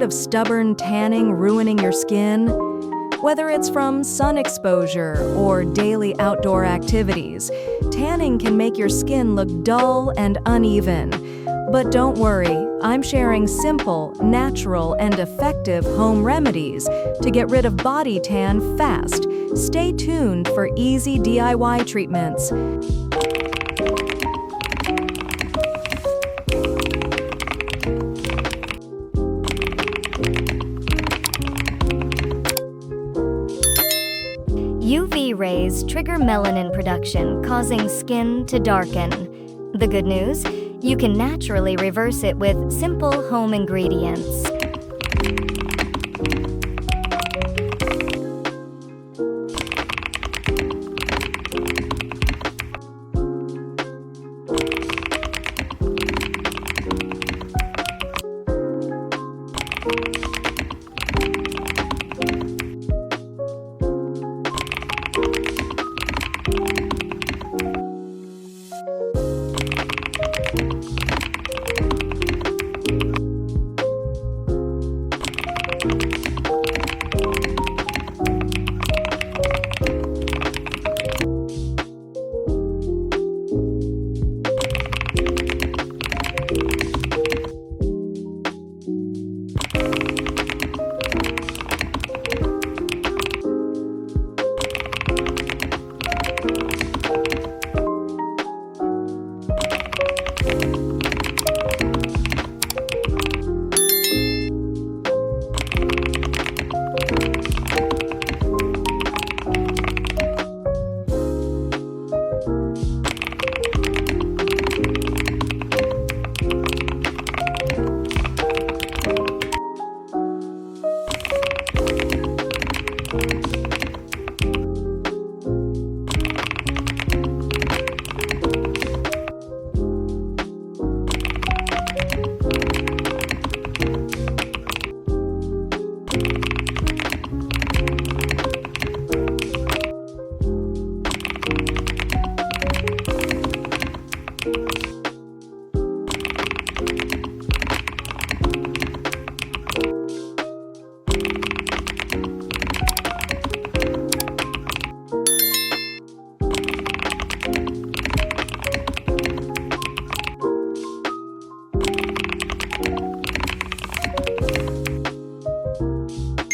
Tired of stubborn tanning ruining your skin? Whether it's from sun exposure or daily outdoor activities, tanning can make your skin look dull and uneven. But don't worry, I'm sharing simple, natural, and effective home remedies to get rid of body tan fast. Stay tuned for easy DIY treatments. UV rays trigger melanin production, causing skin to darken. The good news? You can naturally reverse it with simple home ingredients.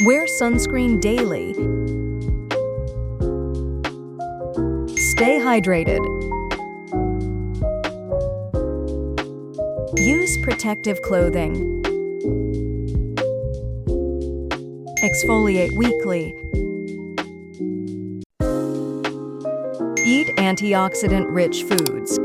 Wear sunscreen daily. Stay hydrated. Use protective clothing. Exfoliate weekly. Eat antioxidant-rich foods.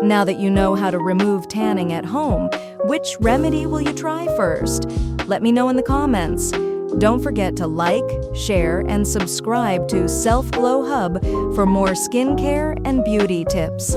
Now that you know how to remove tanning at home, which remedy will you try first? Let me know in the comments. Don't forget to like, share, and subscribe to Self Glow Hub for more skincare and beauty tips.